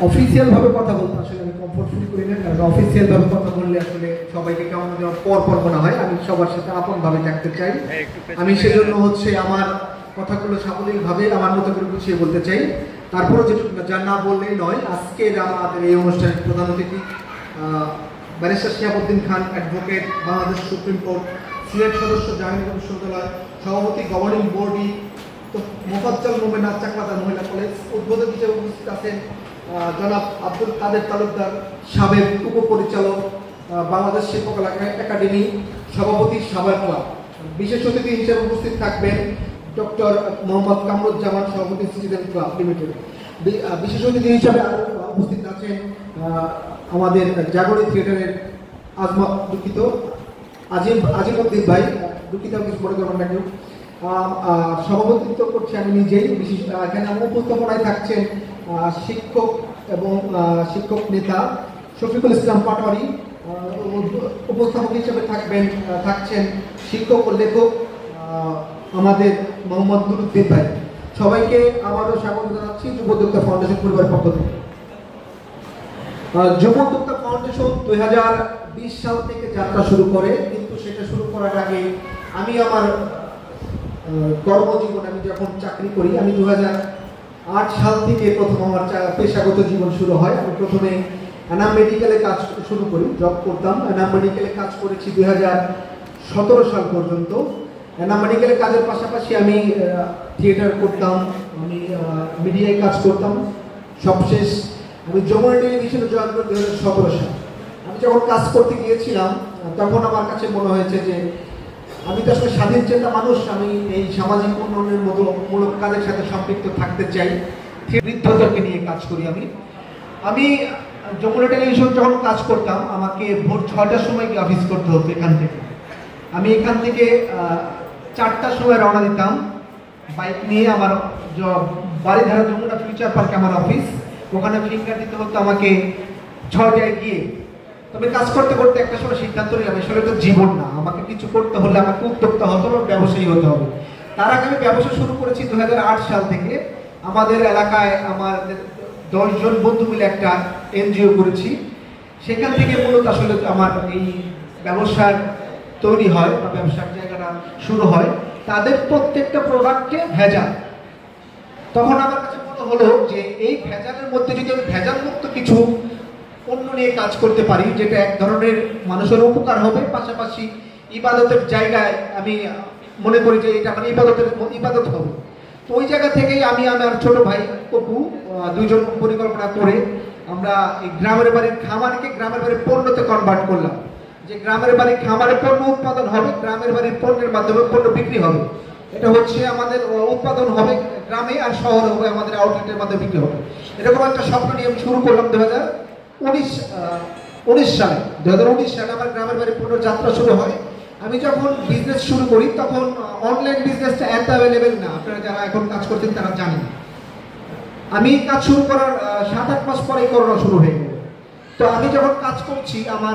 Official ভাবে কথা বলতে আসলে আমি কমফোর্ট ফিল করি না, কারণ অফিসিয়াল ভাবে কথা বললে আসলে সবাইকে কেমন যেন পর মনে হয়। আমি সবার সাথে আপন ভাবে থাকতে চাই। আমি সেজন্য আমার কথাগুলো সাবলীল ভাবে আমার মতো করে গুছিয়ে বলতে চাই। তারপরে যেটুকু যা না বললেই নয়, আজকের আমাদের এই অনুষ্ঠানের প্রধান অতিথি barrister Shihabuddin Khan, advocate, Bangladesh supreme court, Sylhet সদস্য, জাহাঙ্গীরনগর বিশ্ববিদ্যালয় সভাপতি, গভর্নিং বডি মোফাজ্জল মোমেনা চাকলাদার মহিলা কলেজ। উদ্বোধক হিসেবে উপস্থিত আছেন জনাব আব্দুল কাদের তালুকদার, সাবেক উপপরিচালক, বাংলাদেশ শিল্পকলা একাডেমি সভাপতি, সাভার ক্লাব। বিশেষ অতিথি হিসেবে উপস্থিত থাকবেন ডক্টর মোহাম্মদ কামরুজ্জামান, সভাপতি সিটিজেন ক্লাব লিমিটেড। বিশেষ অতিথি হিসেবে উপস্থিত আছেন আমাদের জাগরণী থিয়েটারের আজিমউদ্দিন ভাই, দুঃখিত কিছু মনে করবেন না কেউ। সভাপতিত্ব করছি আমি নিজেই। এখানে উপস্থাপনায় থাকছেন শিক্ষক এবং শিক্ষক নেতা শফিকুল ইসলাম পাটোয়ারি। উপস্থাপক হিসেবে থাকছেন শিক্ষক ও লেখক আমাদের মোহাম্মদ নুরুদ্দিন ভাই। সবাইকে আমারও স্বাগত জানাচ্ছি যুব উদ্যোক্তা ফাউন্ডেশন পরিবারের পক্ষ থেকে। যুব উদ্যোক্তা ফাউন্ডেশন 2020 সাল থেকে যাত্রা শুরু করে, কিন্তু সেটা শুরু করার আগে আমি আমার কর্মজীবন, আমি যখন চাকরি করি, আমি 2008 সাল থেকে প্রথম আমার পেশাগত জীবন শুরু হয়। আমি প্রথমে এনাম মেডিকেলে কাজ শুরু করি, জব করতাম। এনাম মেডিকেলে কাজ করেছি 2017 সাল পর্যন্ত। এনাম মেডিকেলে কাজের পাশাপাশি আমি থিয়েটার করতাম, আমি মিডিয়ায় কাজ করতাম। সবশেষ আমি যমুনা টেলিভিশনে জয়েন করি 2017 সাল। আমি যখন কাজ করতে গিয়েছিলাম তখন আমার কাছে মনে হয়েছে যে আমি তো আসলে স্বাধীন চেতা মানুষ, আমি এই সামাজিক উন্নয়নের মূলক কাজের সাথে সম্পৃক্ত থাকতে চাই। বৃদ্ধদেরকে নিয়ে কাজ করি। আমি যমুনা টেলিভিশন যখন কাজ করতাম, আমাকে ভোর 6টার সময় গিয়ে অফিস করতে হতো এখান থেকে। আমি এখান থেকে 4টার সময় রওনা দিতাম বাইক নিয়ে। আমার বাড়িধারা যমুনা ফিউচার পার্কে আমার অফিস, ওখানে ফিঙ্গার দিতে হতো আমাকে 6টায় গিয়ে। তবে কাজ করতে করতে একটা সময় সিদ্ধান্ত নিলাম, আসলে তো জীবন না, আমাকে কিছু করতে হলে আমাকে উদ্যোক্তা হতে হবে, ব্যবসায়ী হতে হবে। তার আগে আমি ব্যবসা শুরু করেছি 2008 সাল থেকে। আমাদের এলাকায় আমাদের 10 জন বন্ধু মিলে একটা এনজিও করেছি। সেখান থেকে মূলত আসলে আমার এই ব্যবসার তৈরি হয় বা ব্যবসার জায়গাটা শুরু হয়। তাদের প্রত্যেকটা প্রোডাক্টে ভেজাল। তখন আমার কাছে মনে হলো যে এই ভেজালের মধ্যে যদি আমি ভেজাল মুক্ত কিছু পণ্য নিয়ে কাজ করতে পারি, যেটা এক ধরনের মানুষের উপকার হবে, পাশাপাশি ইবাদতের জায়গায় আমি মনে করি যে এটা মানে ইবাদত হবে। তো ওই জায়গা থেকেই আমি আমার ছোট ভাই অপু দুইজন পরিকল্পনা করে আমরা এই গ্রামের বাড়ির খামারকে গ্রামের বাড়ির পণ্যতে কনভার্ট করলাম। যে গ্রামের বাড়ির খামারে পণ্য উৎপাদন হবে, গ্রামের বাড়ির পণ্যের মাধ্যমে পণ্য বিক্রি হবে। এটা হচ্ছে আমাদের উৎপাদন হবে গ্রামে, আর শহরে হবে আমাদের আউটলেটের মাধ্যমে বিক্রি হবে। এরকম একটা স্বপ্ন নিয়ে আমি শুরু করলাম 2019 সালে। 2019 সালে আমার গ্রামের বাড়ি পণ্য যাত্রা শুরু হয়। আমি যখন বিজনেস শুরু করি তখন অনলাইন বিজনেসটা এত অ্যাভেলেবেল না, আপনারা যারা এখন কাজ করছেন তারা জানেন। আমি কাজ শুরু করার 7-8 মাস পরেই করোনা শুরু হয়ে গেল। তো আমি যখন কাজ করছি আমার